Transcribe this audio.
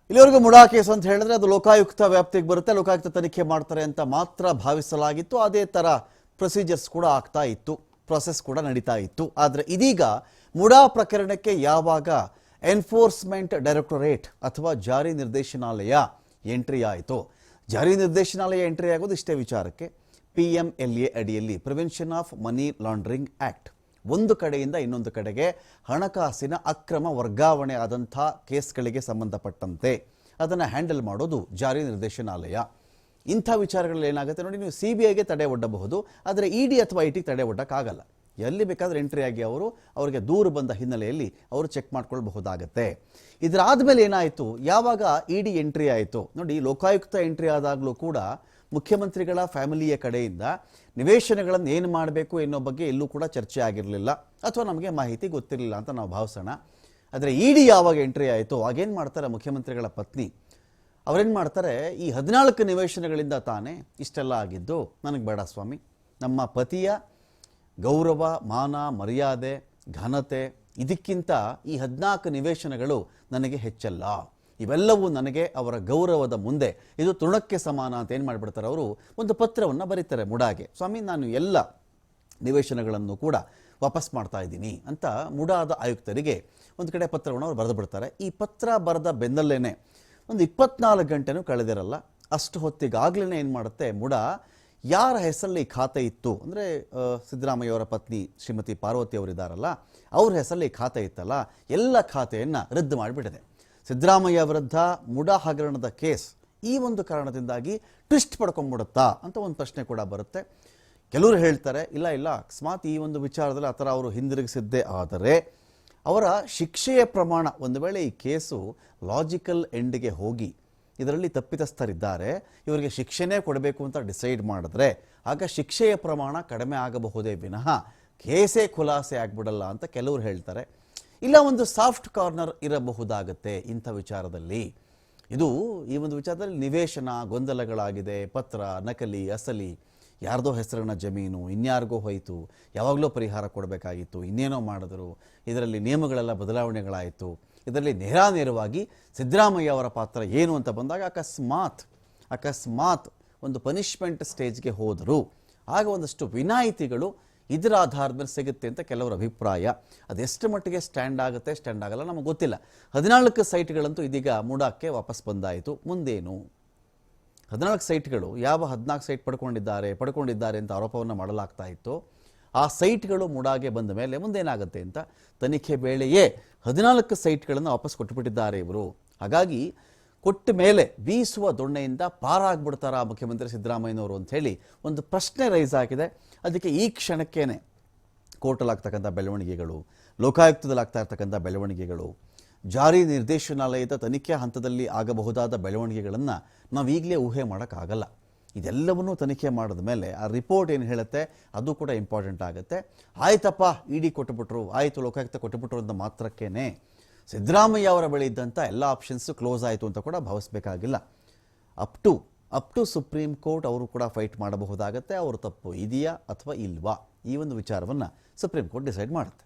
ಇಲ್ಲಿವರೆಗೂ ಮುಡಾ ಕೇಸ್ ಅಂತ ಹೇಳಿದ್ರೆ ಅದು ಲೋಕಾಯುಕ್ತ ವ್ಯಾಪ್ತಿಗೆ ಬರುತ್ತೆ, ಲೋಕಾಯುಕ್ತ ತನಿಖೆ ಮಾಡ್ತಾರೆ ಅಂತ ಮಾತ್ರ ಭಾವಿಸಲಾಗಿತ್ತು. ಅದೇ ಥರ ಪ್ರೊಸೀಜರ್ಸ್ ಕೂಡ ಆಗ್ತಾ ಇತ್ತು, ಪ್ರೊಸೆಸ್ ಕೂಡ ನಡೀತಾ ಇತ್ತು. ಆದರೆ ಇದೀಗ ಮುಡಾ ಪ್ರಕರಣಕ್ಕೆ ಯಾವಾಗ ಎನ್ಫೋರ್ಸ್ಮೆಂಟ್ ಡೈರೆಕ್ಟೊರೇಟ್ ಅಥವಾ ಜಾರಿ ನಿರ್ದೇಶನಾಲಯ ಎಂಟ್ರಿ ಆಯಿತು, ಜಾರಿ ನಿರ್ದೇಶನಾಲಯ ಎಂಟ್ರಿ ಆಗೋದು ಇಷ್ಟೇ ವಿಚಾರಕ್ಕೆ. PMLA ಅಡಿಯಲ್ಲಿ prevention of money laundering act, ಒಂದು ಕಡೆಯಿಂದ ಇನ್ನೊಂದು ಕಡೆಗೆ ಹಣಕಾಸಿನ ಅಕ್ರಮ ವರ್ಗಾವಣೆ ಆದಂಥ ಕೇಸ್ಗಳಿಗೆ ಸಂಬಂಧಪಟ್ಟಂತೆ ಅದನ್ನು ಹ್ಯಾಂಡಲ್ ಮಾಡೋದು ಜಾರಿ ನಿರ್ದೇಶನಾಲಯ. ಇಂಥ ವಿಚಾರಗಳಲ್ಲಿ ಏನಾಗುತ್ತೆ ನೋಡಿ, ನೀವು CBIಗೆ ತಡೆ ಒಡ್ಡಬಹುದು, ಆದರೆ ED ಅಥವಾ IT ತಡೆ ಒಡ್ಡಕ್ಕಾಗಲ್ಲ. ಎಲ್ಲಿ ಬೇಕಾದರೂ ಎಂಟ್ರಿ ಆಗಿ ಅವರಿಗೆ ದೂರು ಬಂದ ಹಿನ್ನೆಲೆಯಲ್ಲಿ ಅವರು ಚೆಕ್ ಮಾಡ್ಕೊಳ್ಬಹುದಾಗತ್ತೆ. ಇದರಾದಮೇಲೆ ಏನಾಯಿತು, ಯಾವಾಗ ED ಎಂಟ್ರಿ ಆಯಿತು ನೋಡಿ, ಲೋಕಾಯುಕ್ತ ಎಂಟ್ರಿ ಆದಾಗಲೂ ಕೂಡ ಮುಖ್ಯಮಂತ್ರಿಗಳ ಫ್ಯಾಮಿಲಿಯ ಕಡೆಯಿಂದ ನಿವೇಶನಗಳನ್ನು ಏನು ಮಾಡಬೇಕು ಎನ್ನೋ ಬಗ್ಗೆ ಎಲ್ಲೂ ಕೂಡ ಚರ್ಚೆ ಆಗಿರಲಿಲ್ಲ, ಅಥವಾ ನಮಗೆ ಮಾಹಿತಿ ಗೊತ್ತಿರಲಿಲ್ಲ ಅಂತ ನಾವು ಭಾವಿಸೋಣ. ಆದರೆ ED ಯಾವಾಗ ಎಂಟ್ರಿ ಆಯಿತು ಆಗೇನು ಮಾಡ್ತಾರೆ ಮುಖ್ಯಮಂತ್ರಿಗಳ ಪತ್ನಿ, ಅವರೇನು ಮಾಡ್ತಾರೆ, ಈ 14 ನಿವೇಶನಗಳಿಂದ ತಾನೇ ಇಷ್ಟೆಲ್ಲ ಆಗಿದ್ದು, ನನಗೆ ಬೇಡ ಸ್ವಾಮಿ, ನಮ್ಮ ಪತಿಯ ಗೌರವ ಮಾನ ಮರ್ಯಾದೆ ಘನತೆ ಇದಕ್ಕಿಂತ ಈ 14 ನಿವೇಶನಗಳು ನನಗೆ ಹೆಚ್ಚಲ್ಲ, ಇವೆಲ್ಲವೂ ನನಗೆ ಅವರ ಗೌರವದ ಮುಂದೆ ಇದು ತೃಣಕ್ಕೆ ಸಮಾನ ಅಂತ ಏನು ಮಾಡಿಬಿಡ್ತಾರೆ, ಅವರು ಒಂದು ಪತ್ರವನ್ನು ಬರೀತಾರೆ ಮುಡಾಗೆ. ಸ್ವಾಮಿ, ನಾನು ಎಲ್ಲ ನಿವೇಶನಗಳನ್ನು ಕೂಡ ವಾಪಸ್ ಮಾಡ್ತಾ ಇದ್ದೀನಿ ಅಂತ ಮುಡಾದ ಆಯುಕ್ತರಿಗೆ ಒಂದು ಕಡೆ ಪತ್ರವನ್ನು ಅವರು ಬರೆದು ಬಿಡ್ತಾರೆ. ಈ ಪತ್ರ ಬರೆದ ಬೆನ್ನಲ್ಲೇನೆ ಒಂದು 24 ಗಂಟೆನೂ ಕಳೆದಿರಲ್ಲ. ಅಷ್ಟು ಹೊತ್ತಿಗಾಗಲೇ ಏನು ಮಾಡುತ್ತೆ ಮುಡಾ, ಯಾರ ಹೆಸರಲ್ಲಿ ಖಾತೆ ಇತ್ತು ಅಂದರೆ ಸಿದ್ದರಾಮಯ್ಯವರ ಪತ್ನಿ ಶ್ರೀಮತಿ ಪಾರ್ವತಿ ಅವರಿದ್ದಾರಲ್ಲ, ಅವ್ರ ಹೆಸರಲ್ಲಿ ಖಾತೆ ಇತ್ತಲ್ಲ, ಎಲ್ಲ ಖಾತೆಯನ್ನು ರದ್ದು ಮಾಡಿಬಿಟ್ಟಿದೆ. ಸಿದ್ದರಾಮಯ್ಯ ವಿರುದ್ಧ ಮುಡಾ ಹಗರಣದ ಕೇಸ್ ಈ ಒಂದು ಕಾರಣದಿಂದಾಗಿ ಟ್ವಿಸ್ಟ್ ಪಡ್ಕೊಂಡ್ಬಿಡುತ್ತಾ ಅಂತ ಒಂದು ಪ್ರಶ್ನೆ ಕೂಡ ಬರುತ್ತೆ. ಕೆಲವರು ಹೇಳ್ತಾರೆ, ಇಲ್ಲ ಅಕಸ್ಮಾತ್ ಈ ಒಂದು ವಿಚಾರದಲ್ಲಿ ಆ ಥರ ಅವರು ಹಿಂದಿರುಗಿಸಿದ್ದೇ ಆದರೆ ಅವರ ಶಿಕ್ಷೆಯ ಪ್ರಮಾಣ, ಒಂದು ವೇಳೆ ಈ ಕೇಸು ಲಾಜಿಕಲ್ ಎಂಡ್ಗೆ ಹೋಗಿ ಇದರಲ್ಲಿ ತಪ್ಪಿತಸ್ಥರಿದ್ದಾರೆ, ಇವರಿಗೆ ಶಿಕ್ಷೆನೇ ಕೊಡಬೇಕು ಅಂತ ಡಿಸೈಡ್ ಮಾಡಿದ್ರೆ ಆಗ ಶಿಕ್ಷೆಯ ಪ್ರಮಾಣ ಕಡಿಮೆ ಆಗಬಹುದೇ ವಿನಃ ಕೇಸೇ ಖುಲಾಸೆ ಆಗ್ಬಿಡಲ್ಲ ಅಂತ ಕೆಲವರು ಹೇಳ್ತಾರೆ. ಇಲ್ಲ, ಒಂದು ಸಾಫ್ಟ್ ಕಾರ್ನರ್ ಇರಬಹುದಾಗತ್ತೆ ಇಂಥ ವಿಚಾರದಲ್ಲಿ. ಇದು ಈ ಒಂದು ವಿಚಾರದಲ್ಲಿ ನಿವೇಶನ ಗೊಂದಲಗಳಾಗಿದೆ, ಪತ್ರ ನಕಲಿ ಅಸಲಿ, ಯಾರ್ದೋ ಹೆಸರಿನ ಜಮೀನು ಇನ್ಯಾರಿಗೋ ಹೋಯಿತು, ಯಾವಾಗಲೂ ಪರಿಹಾರ ಕೊಡಬೇಕಾಗಿತ್ತು, ಇನ್ನೇನೋ ಮಾಡಿದ್ರು, ಇದರಲ್ಲಿ ನಿಯಮಗಳೆಲ್ಲ ಬದಲಾವಣೆಗಳಾಯಿತು, ಇದರಲ್ಲಿ ನೇರವಾಗಿ ಸಿದ್ದರಾಮಯ್ಯ ಅವರ ಪಾತ್ರ ಏನು ಅಂತ ಬಂದಾಗ ಅಕಸ್ಮಾತ್ ಒಂದು ಪನಿಷ್ಮೆಂಟ್ ಸ್ಟೇಜ್ಗೆ ಹೋದರು ಆಗ ಒಂದಷ್ಟು ವಿನಾಯಿತಿಗಳು ಇದರ ಆಧಾರದ ಮೇಲೆ ಸಿಗುತ್ತೆ ಅಂತ ಕೆಲವರ ಅಭಿಪ್ರಾಯ. ಅದೆಷ್ಟು ಮಟ್ಟಿಗೆ ಸ್ಟ್ಯಾಂಡ್ ಆಗುತ್ತೆ ಸ್ಟ್ಯಾಂಡ್ ಆಗಲ್ಲ ನಮಗೆ ಗೊತ್ತಿಲ್ಲ. 14 ಸೈಟ್ಗಳಂತೂ ಇದೀಗ ಮುಡಾಕ್ಕೆ ವಾಪಸ್ ಬಂದಾಯಿತು. ಮುಂದೇನು 14 ಸೈಟ್ಗಳು, ಯಾವ 14 ಸೈಟ್ ಪಡ್ಕೊಂಡಿದ್ದಾರೆ ಅಂತ ಆರೋಪವನ್ನು ಮಾಡಲಾಗ್ತಾ ಇತ್ತು, ಆ ಸೈಟ್ಗಳು ಮುಡಾಗೆ ಬಂದ ಮೇಲೆ ಮುಂದೇನಾಗುತ್ತೆ ಅಂತ ತನಿಖೆ ವೇಳೆಯೇ 14 ಸೈಟ್ಗಳನ್ನು ವಾಪಸ್ ಕೊಟ್ಟುಬಿಟ್ಟಿದ್ದಾರೆ ಇವರು. ಹಾಗಾಗಿ ಕೊಟ್ಟ ಮೇಲೆ ಬೀಸುವ ದೊಣ್ಣೆಯಿಂದ ಪಾರಾಗ್ಬಿಡ್ತಾರಾ ಮುಖ್ಯಮಂತ್ರಿ ಸಿದ್ದರಾಮಯ್ಯನವರು ಅಂತ ಹೇಳಿ ಒಂದು ಪ್ರಶ್ನೆ ರೈಸ್ ಆಗಿದೆ. ಅದಕ್ಕೆ ಈ ಕ್ಷಣಕ್ಕೇನೆ ಕೋರ್ಟಲ್ಲಾಗ್ತಕ್ಕಂಥ ಬೆಳವಣಿಗೆಗಳು, ಲೋಕಾಯುಕ್ತದಲ್ಲಾಗ್ತಾ ಇರ್ತಕ್ಕಂಥ ಬೆಳವಣಿಗೆಗಳು, ಜಾರಿ ನಿರ್ದೇಶನಾಲಯದ ತನಿಖೆ ಹಂತದಲ್ಲಿ ಆಗಬಹುದಾದ ಬೆಳವಣಿಗೆಗಳನ್ನು ನಾವು ಈಗಲೇ ಊಹೆ ಮಾಡೋಕ್ಕಾಗಲ್ಲ. ಇದೆಲ್ಲವನ್ನೂ ತನಿಖೆ ಮಾಡಿದ ಮೇಲೆ ಆ ರಿಪೋರ್ಟ್ ಏನು ಹೇಳುತ್ತೆ ಅದು ಕೂಡ ಇಂಪಾರ್ಟೆಂಟ್ ಆಗುತ್ತೆ. ಆಯ್ತಪ್ಪ ED ಕೊಟ್ಟುಬಿಟ್ರು, ಆಯಿತು ಲೋಕಾಯುಕ್ತ ಕೊಟ್ಟುಬಿಟ್ರು ಅಂತ ಮಾತ್ರಕ್ಕೇ ಸಿದ್ದರಾಮಯ್ಯ ಅವರ ಬಳಿ ಇದ್ದಂಥ ಎಲ್ಲ ಆಪ್ಷನ್ಸು ಕ್ಲೋಸ್ ಆಯಿತು ಅಂತ ಕೂಡ ಭಾವಿಸಬೇಕಾಗಿಲ್ಲ. ಅಪ್ ಟು ಸುಪ್ರೀಂ ಕೋರ್ಟ್ ಅವರು ಕೂಡ ಫೈಟ್ ಮಾಡಬಹುದಾಗತ್ತೆ. ಅವರು ತಪ್ಪು ಇದೆಯಾ ಅಥವಾ ಇಲ್ವಾ ಈ ಒಂದು ವಿಚಾರವನ್ನು ಸುಪ್ರೀಂ ಕೋರ್ಟ್ ಡಿಸೈಡ್ ಮಾಡುತ್ತೆ.